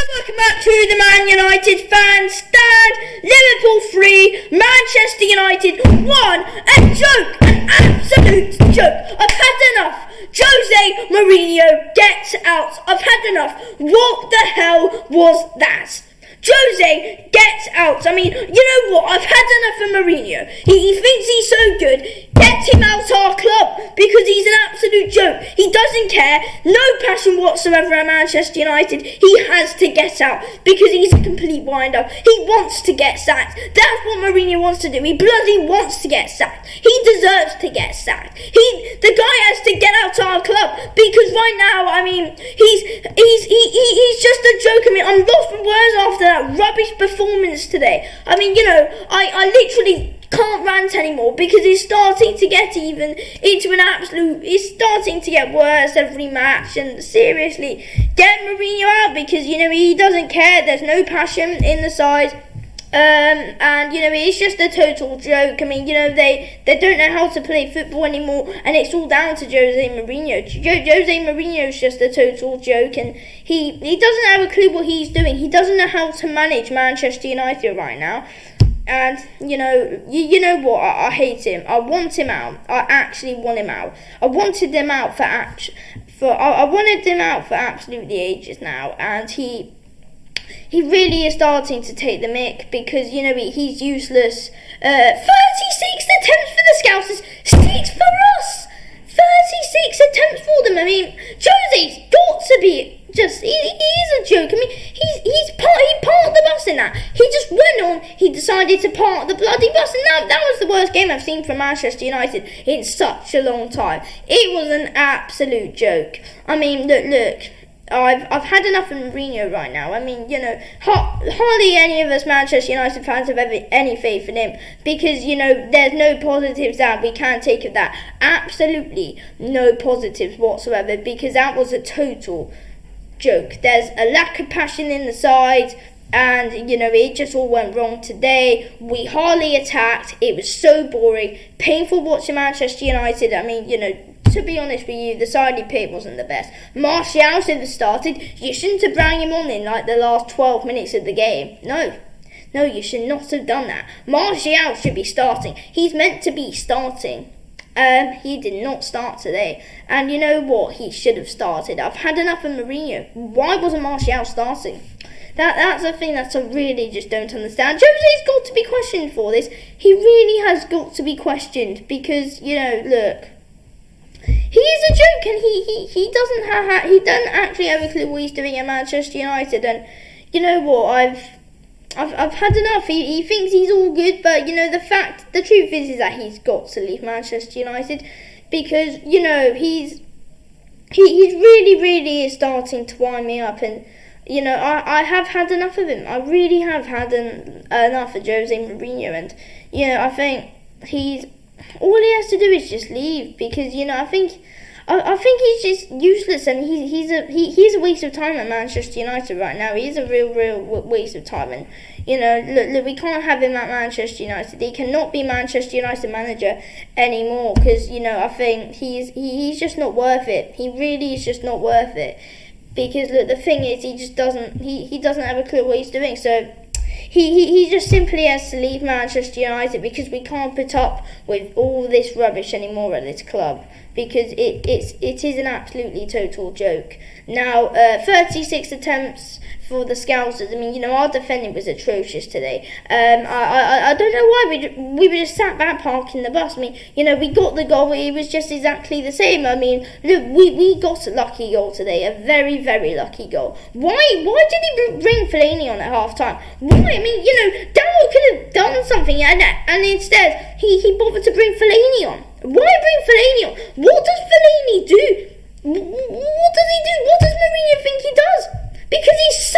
Welcome back to the Man United fan stand. Liverpool 3, Manchester United 1. A joke, an absolute joke. I've had enough. Jose Mourinho, get out. I've had enough. What the hell was that? Jose, get out. I mean, you know what? I've had enough of Mourinho. He thinks he's so good. Get him out our club because he's an absolute joke. He doesn't care. No passion whatsoever at Manchester United. He has to get out because he's a complete wind-up. He wants to get sacked. That's what Mourinho wants to do. He bloody wants to get sacked. He deserves to get sacked. The guy has to get out our club because right now, I mean, he's just a joke. I mean, I'm lost for words after that rubbish performance today. I mean, you know, I literally can't rant anymore because it's starting to get even into an absolute, it's starting to get worse every match. And seriously, get Mourinho out because, you know, he doesn't care. There's no passion in the side. And you know, it's just a total joke. I mean, you know, they don't know how to play football anymore, and it's all down to Jose Mourinho. Jose Mourinho is just a total joke, and he doesn't have a clue what he's doing. He doesn't know how to manage Manchester United right now. And you know what? I hate him. I want him out. I actually want him out. I wanted him out I wanted him out for absolutely ages now, and he really is starting to take the mick because, you know, he's useless. 36 attempts for the Scousers, 6 for us. 36 attempts for them. I mean, Jose's got to be just, he is a joke. I mean, he parked the bus in that. He just went on, he decided to park the bloody bus, and that was the worst game I've seen from Manchester United in such a long time. It was an absolute joke. I mean, look. I've had enough of Mourinho right now. I mean, you know, hardly any of us Manchester United fans have ever any faith in him because, you know, there's no positives that we can take of that. Absolutely no positives whatsoever because that was a total joke. There's a lack of passion in the side. And, you know, it just all went wrong today. We hardly attacked. It was so boring. Painful watching Manchester United. I mean, you know, to be honest with you, the side he picked wasn't the best. Martial should have started. You shouldn't have brought him on in like the last 12 minutes of the game. No, you should not have done that. Martial should be starting. He's meant to be starting. He did not start today. And you know what? He should have started. I've had enough of Mourinho. Why wasn't Martial starting? That's a thing that I really just don't understand. Jose's got to be questioned for this. He really has got to be questioned because, you know, look, he is a joke, and he doesn't actually have a clue what he's doing at Manchester United. And you know what, I've had enough. He thinks he's all good, but you know, the truth is that he's got to leave Manchester United because, you know, he's really is starting to wind me up. And you know, I have had enough of him. I really have had enough of Jose Mourinho, and you know, I think all he has to do is just leave because, you know, I think he's just useless, and he's a waste of time at Manchester United right now. He's a real waste of time, and you know, look, we can't have him at Manchester United. He cannot be Manchester United manager anymore because, you know, I think he's just not worth it. He really is just not worth it. Because look, the thing is, he doesn't have a clue what he's doing. So he just simply has to leave Manchester United because we can't put up with all this rubbish anymore at this club because it is an absolutely total joke. Now, 36 attempts for the Scousers. I mean, you know, our defending was atrocious today. I don't know why we were just sat back parking the bus. I mean, you know, we got the goal. It was just exactly the same. I mean, look, we got a lucky goal today, a very, very lucky goal. Why did he bring Fellaini on at half time? Why? I mean, you know, Darryl could have done something, and instead he bothered to bring Fellaini on. Why bring Fellaini on? What does Fellaini do? What does he do? What does Mourinho think he does? Because he's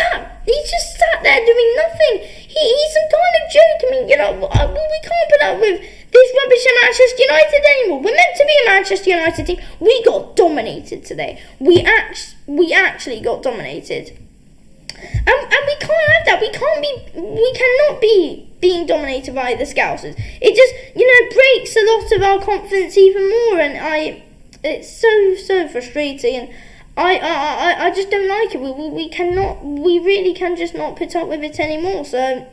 just sat there doing nothing. He's some kind of joke. I mean, you know, we can't put up with this rubbish at Manchester United anymore. We're meant to be a Manchester United team. We got dominated today. We actually got dominated. And we can't have that. We cannot be being dominated by the Scousers. It just, you know, breaks a lot of our confidence even more, and it's so frustrating. And I just don't like it. We really can just not put up with it anymore. So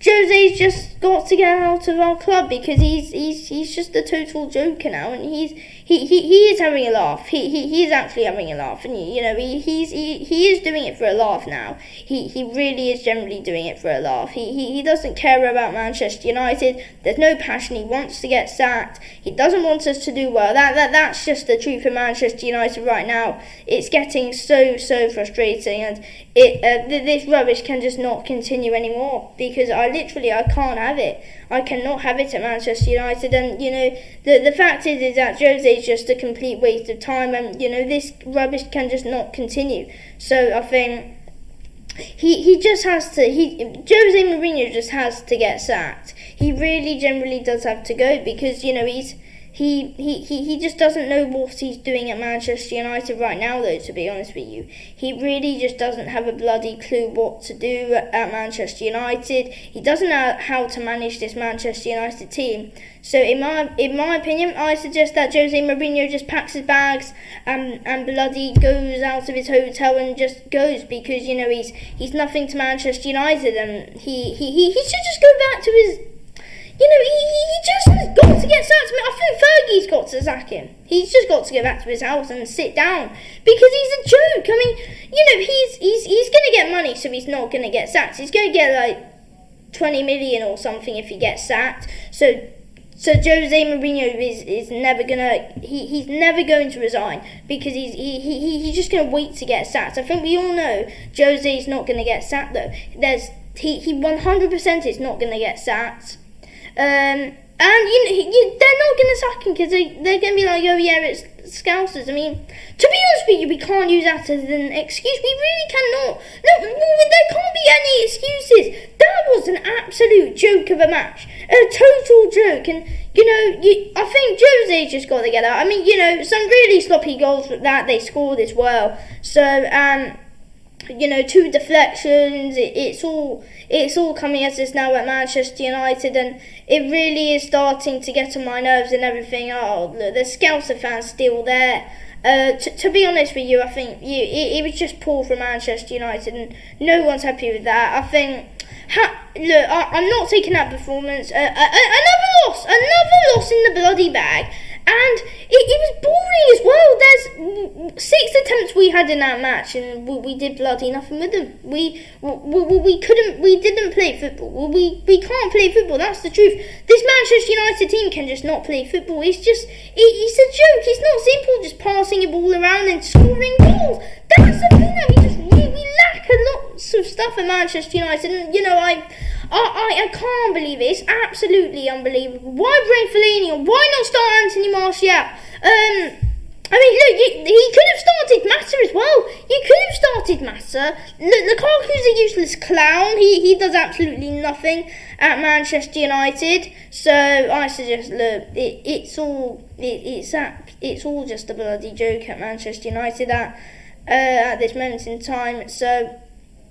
Jose's just got to get out of our club because he's just a total joker now, and he is having a laugh. He is actually having a laugh, and he is doing it for a laugh now. He really is generally doing it for a laugh. He doesn't care about Manchester United. There's no passion. He wants to get sacked. He doesn't want us to do well. That's just the truth of Manchester United right now. It's getting so frustrating, and this rubbish can just not continue anymore because I can't have it. I cannot have it at Manchester United, and the fact is that Jose is just a complete waste of time, and this rubbish can just not continue. So I think he just has to. Jose Mourinho just has to get sacked. He really generally does have to go because he just doesn't know what he's doing at Manchester United right now, though, to be honest with you. He really just doesn't have a bloody clue what to do at Manchester United. He doesn't know how to manage this Manchester United team. So in my opinion, I suggest that Jose Mourinho just packs his bags and bloody goes out of his hotel and just goes because, he's nothing to Manchester United, and he should just go back to his... he just has got to get sacked. I think Fergie's got to sack him. He's just got to go back to his house and sit down because he's a joke. I mean, he's going to get money, so he's not going to get sacked. He's going to get like 20 million or something if he gets sacked. So Jose Mourinho is never gonna. He's never going to resign because he's just going to wait to get sacked. I think we all know Jose's not going to get sacked though. He 100% is not going to get sacked. And they're not going to sack him because they're going to be like, oh yeah, it's Scousers. I mean, to be honest with you, we can't use that as an excuse. We really cannot. No, there can't be any excuses. That was an absolute joke of a match, a total joke. And I think Jose's just got to get out. I mean, some really sloppy goals that they scored as well. So 2 deflections. It's all coming at us now at Manchester United, and it really is starting to get on my nerves and everything. Oh, look, the Scouser fans still there. To be honest with you, I think it was just poor from Manchester United, and no one's happy with that. I think. Look, I'm not taking that performance. Another loss in the bloody bag. And it was boring as well. There's 6 attempts we had in that match, and we did bloody nothing with them. We didn't play football. We can't play football. That's the truth. This Manchester United team can just not play football. It's just it's a joke. It's not simple just passing a ball around and scoring goals. That's the thing that we lack a lot of stuff at Manchester United. And I can't believe it. It's absolutely unbelievable. Why bring Fellaini? Why not start Anthony Martial? I mean, look, he could have started Massa as well. You could have started Massa. Lukaku's a useless clown. He does absolutely nothing at Manchester United. So I suggest, look, it's all just a bloody joke at Manchester United at this moment in time. So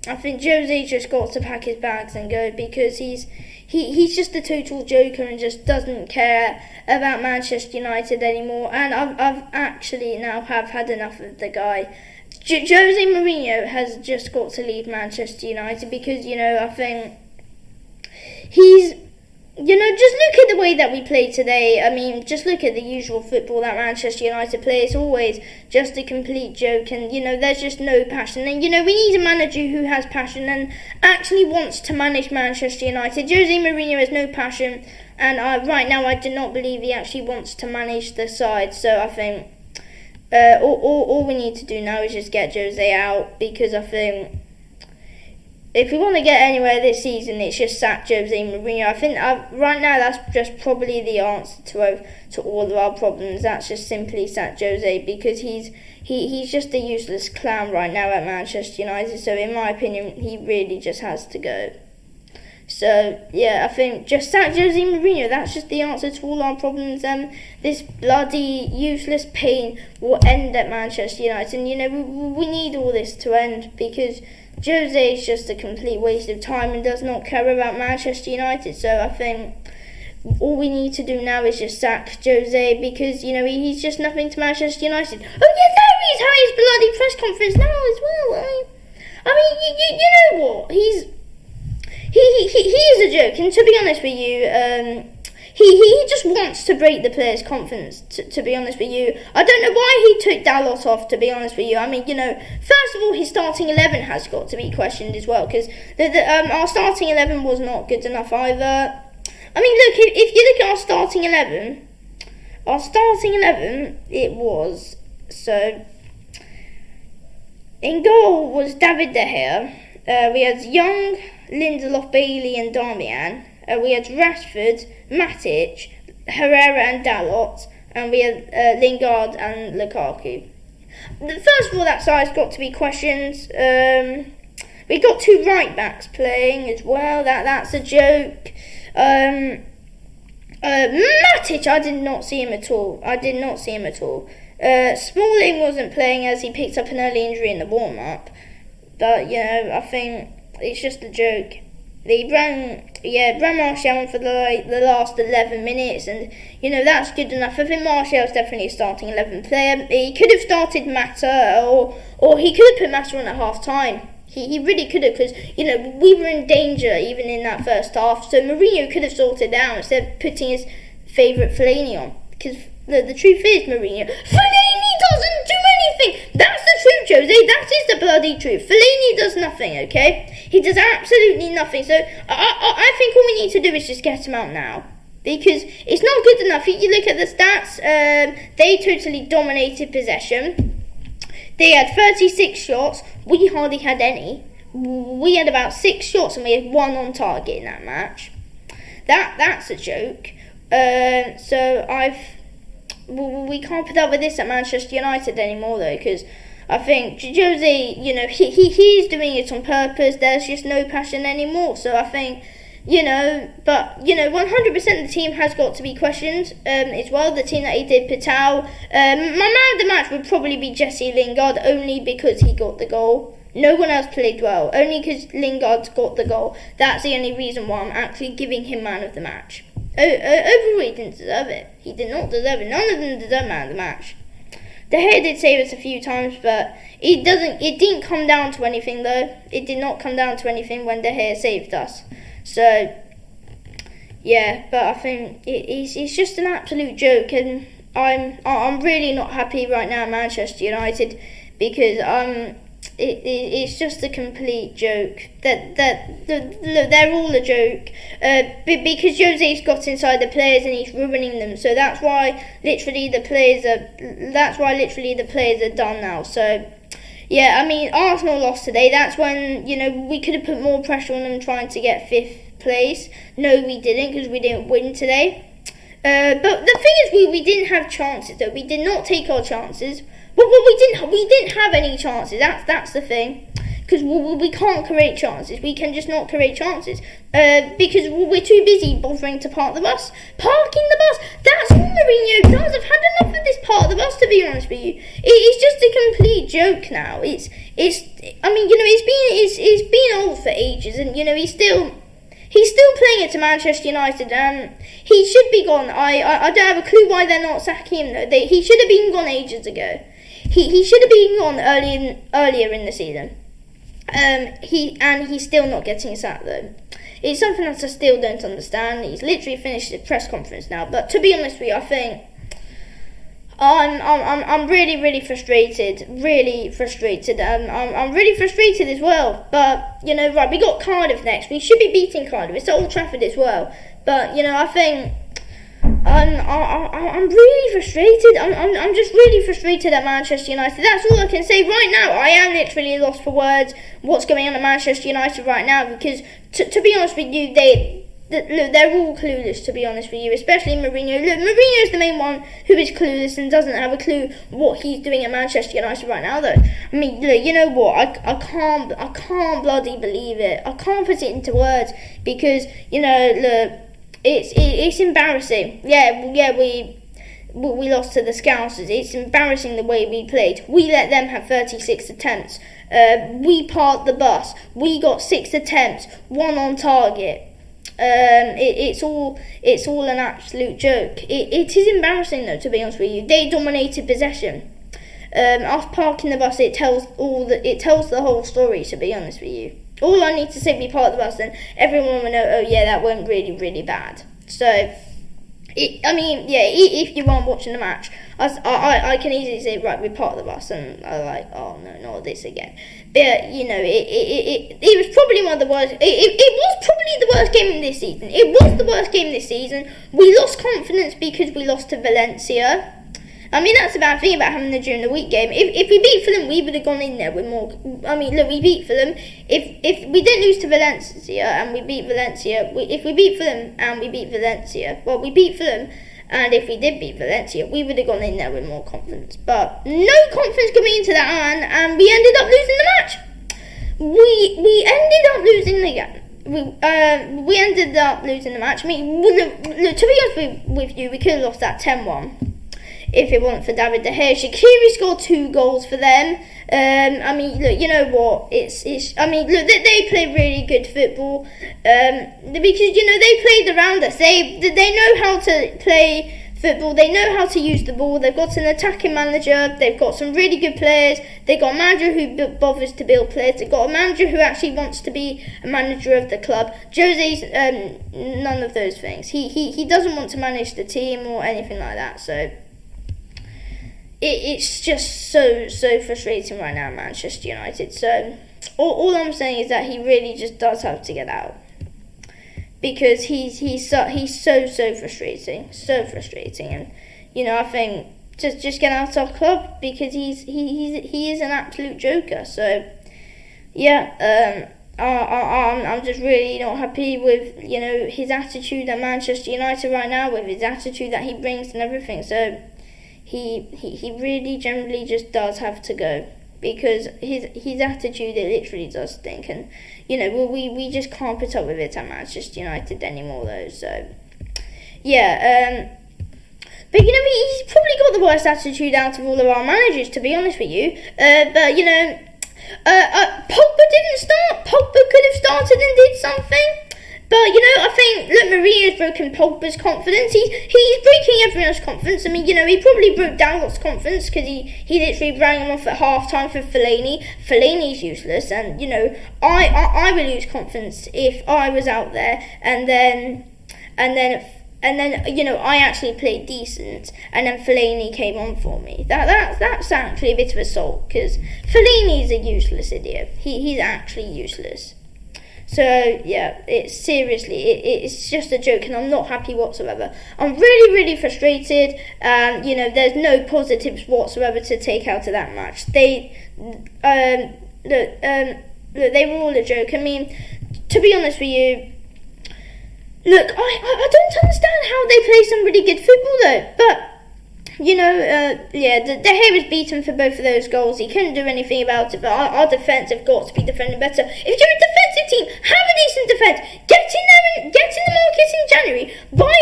I think Jose just got to pack his bags and go because he's just a total joker and just doesn't care about Manchester United anymore. And I've actually now have had enough of the guy. Jose Mourinho has just got to leave Manchester United because I think he's. Just look at the way that we play today. I mean, just look at the usual football that Manchester United play. It's always just a complete joke, and there's just no passion. And we need a manager who has passion and actually wants to manage Manchester United. Jose Mourinho has no passion, and right now I do not believe he actually wants to manage the side. So I think all we need to do now is just get Jose out, because I think if we want to get anywhere this season, it's just sack Jose Mourinho. I think right now that's just probably the answer to all of our problems. That's just simply sack Jose, because he's just a useless clown right now at Manchester United. So in my opinion, he really just has to go. So yeah, I think just sack Jose Mourinho. That's just the answer to all our problems. This bloody useless pain will end at Manchester United. And we need all this to end, because Jose is just a complete waste of time and does not care about Manchester United. So I think all we need to do now is just sack Jose, because he's just nothing to Manchester United. Oh yeah, there he is! Harry's bloody press conference now as well. I mean, you know what? He is a joke, and to be honest with you, he just wants to break the players' confidence, to be honest with you. I don't know why he took Dalot off, to be honest with you. I mean, first of all, his starting 11 has got to be questioned as well, because our starting 11 was not good enough either. I mean, look, if you look at our starting 11, it was, so, in goal was David De Gea, we had Young, Lindelof, Bailey and Darmian. We had Rashford, Matic, Herrera and Dalot, and we had Lingard and Lukaku. First of all, that side's got to be questioned. We got 2 right backs playing as well. That's a joke. Matic, I did not see him at all. Smalling wasn't playing as he picked up an early injury in the warm-up. But, I think it's just a joke. They ran Martial for the last 11 minutes, and that's good enough. I think Martial's definitely a starting 11 player. He could have started Mata, or he could have put Mata on at half time. He really could have, because we were in danger even in that first half. So Mourinho could have sorted it out instead of putting his favourite Fellaini on. Because the truth is, Mourinho, Fellaini doesn't do anything. That's the truth, Jose. That is the bloody truth. Fellaini does nothing, okay? He does absolutely nothing. So I think all we need to do is just get him out now. Because it's not good enough. You look at the stats, they totally dominated possession. They had 36 shots. We hardly had any. We had about 6 shots and we had 1 on target in that match. That's a joke. We can't put up with this at Manchester United anymore though, because I think Jose, he's doing it on purpose. There's just no passion anymore. So I think, 100% the team has got to be questioned as well. The team that he did put out. My man of the match would probably be Jesse Lingard, only because he got the goal. No one else played well, only because Lingard got the goal. That's the only reason why I'm actually giving him man of the match. Overall, he didn't deserve it. He did not deserve it. None of them deserve man of the match. De Gea did save us a few times, but it didn't come down to anything though. It did not come down to anything when De Gea saved us. So, yeah, but I think it's just an absolute joke, and I'm really not happy right now at Manchester United, because it's just a complete joke. They're all a joke. Because Jose's got inside the players and he's ruining them. So that's why literally the players are done now. So yeah, I mean, Arsenal lost today. That's when we could have put more pressure on them trying to get 5th place. No, we didn't, because we didn't win today. But the thing is, we didn't have chances though. We did not take our chances. Well, we didn't have any chances. That's the thing, because we can't create chances. We can just not create chances because we're too busy bothering to park the bus. Parking the bus. That's all Mourinho does. I've had enough of this part of the bus, to be honest with you. It's just a complete joke now. It's been old for ages, and he's still playing it to Manchester United, and he should be gone. I don't have a clue why they're not sacking him though. He should have been gone ages ago. He should have been gone earlier in the season. He's still not getting sacked though. It's something that I still don't understand. He's literally finished his press conference now. But to be honest with you, I think I'm really frustrated. Really frustrated, and I'm really frustrated as well. But right, we got Cardiff next. We should be beating Cardiff. It's at Old Trafford as well. But I think I'm really frustrated. I'm just really frustrated at Manchester United. That's all I can say right now. I am literally lost for words. What's going on at Manchester United right now? Because to be honest with you, they're all clueless, to be honest with you, especially Mourinho. Look, Mourinho is the main one who is clueless and doesn't have a clue what he's doing at Manchester United right now, though. I mean, look, you know what? I can't bloody believe it. I can't put it into words because look, it's embarrassing. Yeah, we lost to the Scousers. It's embarrassing the way we played. We let them have 36 attempts. We parked the bus. We got 6 attempts, 1 on target. It's all an absolute joke. It is embarrassing though, to be honest with you. They dominated possession. Us parking the bus, it tells the whole story, to be honest with you. All I need to say, we parked the bus, and everyone will know, oh yeah, that went really, really bad. So, if you weren't watching the match, I can easily say, right, we parked the bus, and I'm like, oh no, not this again. But, it was probably one of the worst, it was probably the worst game this season. It was the worst game this season. We lost confidence because we lost to Valencia. I mean, that's the bad thing about having the during the week game. If we beat Fulham, we would have gone in there with more. I mean, look, we beat Fulham. If we didn't lose to Valencia and we beat Valencia, if we beat Fulham and we beat Valencia, well, we beat Fulham, and if we did beat Valencia, we would have gone in there with more confidence. But no confidence coming into that, and we ended up losing the match. We ended up losing the game. We ended up losing the match. I mean, look, to be honest with you, we could have lost that 10-1. If it wasn't for David De Gea. Shaqiri scored 2 goals for them. I mean, look, you know what? I mean, look, they play really good football. Because, they played around us. They know how to play football. They know how to use the ball. They've got an attacking manager. They've got some really good players. They've got a manager who bothers to build players. They've got a manager who actually wants to be a manager of the club. Jose's none of those things. He doesn't want to manage the team or anything like that. So it's just so frustrating right now, Manchester United. So all I'm saying is that he really just does have to get out, because he's so frustrating, and I think just get out of our club, because he is an absolute joker. So yeah, I'm just really not happy with his attitude at Manchester United right now, with his attitude that he brings and everything. So he really generally just does have to go, because his attitude, it literally does stink, and we just can't put up with it at Manchester United anymore though. So yeah, but he's probably got the worst attitude out of all of our managers, to be honest with you. But Pogba didn't start. Pogba could have started and did something. But, I think, look, Mourinho's broken Pogba's confidence. He's breaking everyone's confidence. I mean, he probably broke Dalot's confidence, because he literally rang him off at half-time for Fellaini. Fellaini's useless, and, I would lose confidence if I was out there, and then I actually played decent, and then Fellaini came on for me. That's actually a bit of a salt, because Fellaini's a useless idiot. He's actually useless. So yeah, it's just a joke, and I'm not happy whatsoever. I'm really, really frustrated. There's no positives whatsoever to take out of that match. They were all a joke. I mean, to be honest with you, look, I don't understand how they play some really good football though, but De Gea was beaten for both of those goals. He couldn't do anything about it, but our defence have got to be defending better. If you're a defensive team, have a decent defence. Get in there and get in the market in January. Buy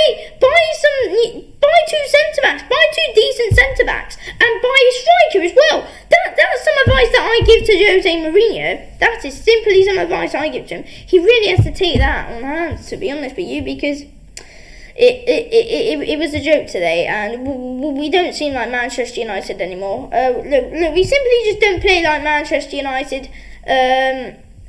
2 centre-backs, buy 2 decent centre-backs, and buy a striker as well. That's some advice that I give to Jose Mourinho. That is simply some advice I give to him. He really has to take that on hand, to be honest with you, because It was a joke today, and we don't seem like Manchester United anymore. Look, we simply just don't play like Manchester United.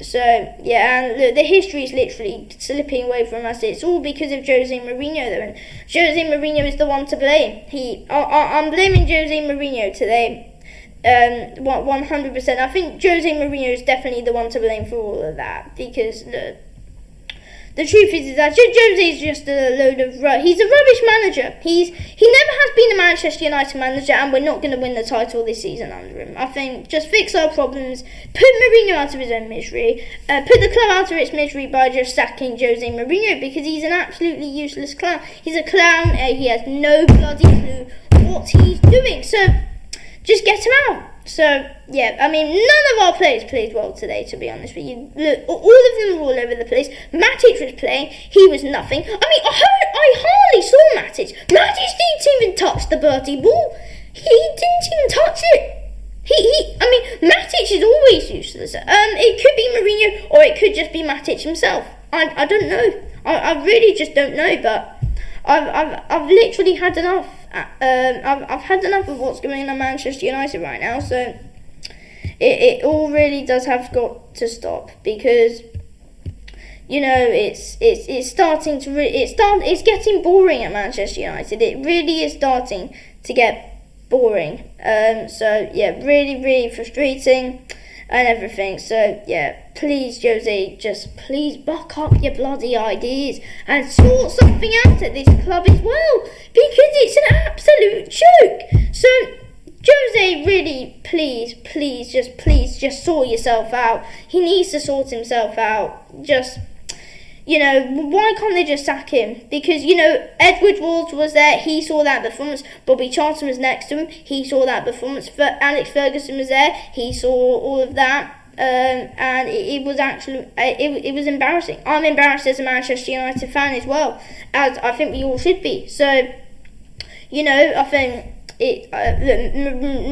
So yeah, and look, the history is literally slipping away from us. It's all because of Jose Mourinho, though, and Jose Mourinho is the one to blame. I'm blaming Jose Mourinho today. 100%. I think Jose Mourinho is definitely the one to blame for all of that, because look, the truth is that Jose is just a load of he's a rubbish manager. He never has been a Manchester United manager, and we're not going to win the title this season under him. I think just fix our problems, put Mourinho out of his own misery, put the club out of its misery by just sacking Jose Mourinho, because he's an absolutely useless clown. He's a clown. He has no bloody clue what he's doing. So just get him out. So, yeah, I mean, none of our players played well today, to be honest with you. Look, all of them were all over the place. Matic was playing. He was nothing. I mean, I hardly saw Matic. Matic didn't even touch the bloody ball. He didn't even touch it. I mean, Matic is always useless. It could be Mourinho, or it could just be Matic himself. I don't know. I really just don't know, but I've literally had enough. I've had enough of what's going on at Manchester United right now. So it all really does have got to stop, because it's starting to it's getting boring at Manchester United. It really is starting to get boring. So yeah, really, really frustrating and everything. So yeah, please, Jose, just please buck up your bloody ideas and sort something out at this club as well, because it's an absolute joke. So Jose, really, please just sort yourself out. He needs to sort himself out. Just, why can't they just sack him? Because, Edward Ward was there, he saw that performance. Bobby Charlton was next to him, he saw that performance. Alex Ferguson was there, he saw all of that. And it was actually, it was embarrassing. I'm embarrassed as a Manchester United fan as well, as I think we all should be. So, I think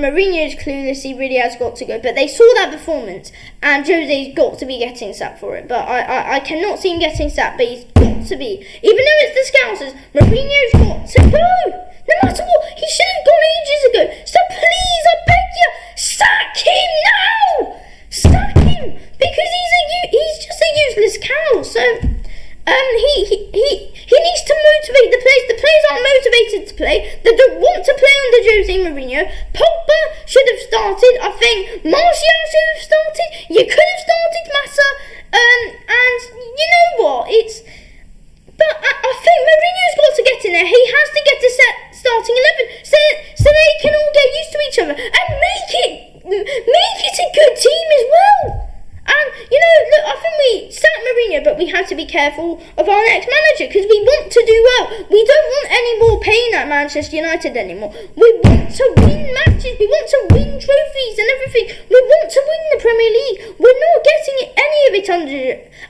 Mourinho's clueless, he really has got to go. But they saw that performance, and Jose's got to be getting sacked for it. But I cannot see him getting sacked, but he's got to be. Even though it's the Scousers, Mourinho's got to go. No matter what, he should have gone ages ago. So please, I beg you, sack him now! Sack him! Because he's just a useless cow. So he needs to motivate the players. The players aren't motivated to play. They don't want to play under Jose Mourinho. Pogba should have started. I think Martial should have started. You could have started Massa. And you know what? But I think Mourinho's got to get in there. He has to get to starting 11 so they can all get used to each other and make it a good team as well. And, look, I think we sacked Mourinho, but we have to be careful of our next manager, because we want to do well. We don't want any more pain at Manchester United anymore. We want to win matches. We want to win trophies and everything. We want to win the Premier League. We're not getting any of it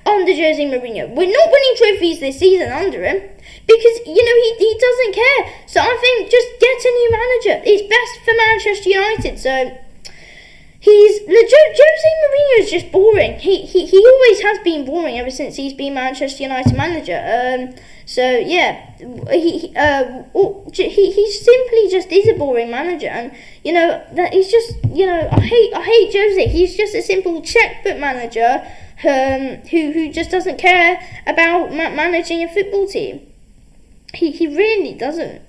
under Jose Mourinho. We're not winning trophies this season under him, because, he doesn't care. So I think just get a new manager. It's best for Manchester United. So Jose Mourinho is just boring. He always has been boring ever since he's been Manchester United manager. So yeah, he simply just is a boring manager, and that he's just I hate Jose. He's just a simple checkbook manager who just doesn't care about managing a football team. He really doesn't.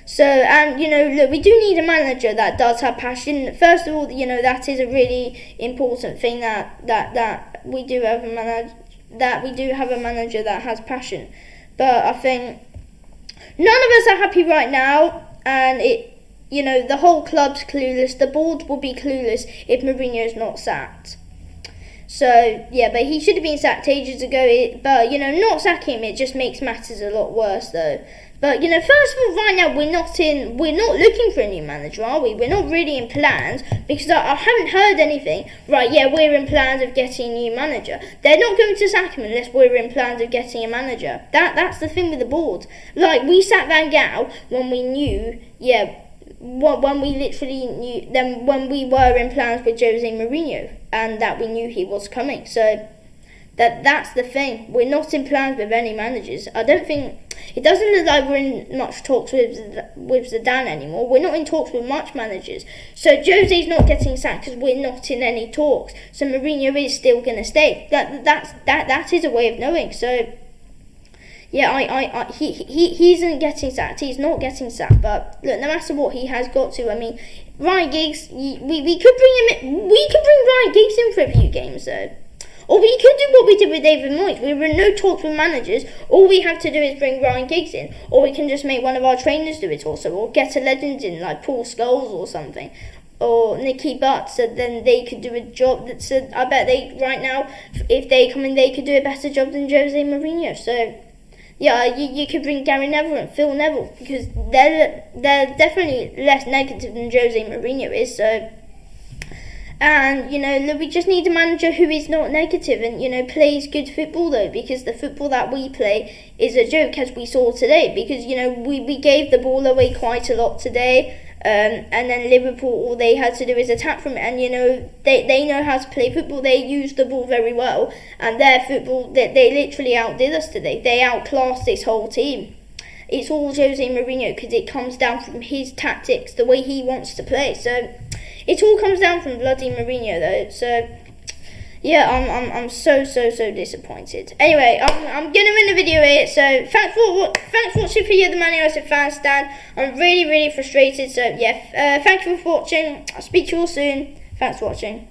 So, and, look, we do need a manager that does have passion. First of all, that is a really important thing that we do have a manager that has passion. But I think none of us are happy right now, and the whole club's clueless. The board will be clueless if Mourinho's not sacked. So, yeah, but he should have been sacked ages ago. But, not sacking him, it just makes matters a lot worse, though. But, first of all, right now, we're not looking for a new manager, are we? We're not really in plans, because I haven't heard anything. Right, yeah, we're in plans of getting a new manager. They're not going to sack him unless we're in plans of getting a manager. That's the thing with the board. Like, we sacked Van Gaal when we knew, when we literally knew, then when we were in plans with Jose Mourinho, and that we knew he was coming. So that's the thing. We're not in plans with any managers. I don't think, it doesn't look like we're in much talks with Zidane anymore. We're not in talks with much managers. So Jose's not getting sacked because we're not in any talks. So Mourinho is still going to stay. That is a way of knowing. So yeah, he isn't getting sacked. He's not getting sacked. But look, no matter what, he has got to. I mean, Ryan Giggs, we could bring him in. We could bring Ryan Giggs in for a few games though. Or we could do what we did with David Moyes. We were in no talks with managers. All we have to do is bring Ryan Giggs in. Or we can just make one of our trainers do it also. Or get a legend in, like Paul Scholes or something. Or Nicky Butt, so then they could do a job. I bet they, right now, if they come in, they could do a better job than Jose Mourinho. So yeah, you could bring Gary Neville and Phil Neville, because they're definitely less negative than Jose Mourinho is. So, and we just need a manager who is not negative and plays good football though, because the football that we play is a joke, as we saw today. Because we gave the ball away quite a lot today. And then Liverpool, all they had to do is attack from it, and they know how to play football. They use the ball very well, and their football, they literally outdid us today. They outclassed this whole team, it's all Jose Mourinho, because it comes down from his tactics, the way he wants to play. So it all comes down from bloody Mourinho, though. So yeah, I'm so disappointed. Anyway, I'm gonna end the video here. So thanks for watching for you, the Man United fan stand. I'm really frustrated. So yeah, thank you for watching. I'll speak to you all soon. Thanks for watching.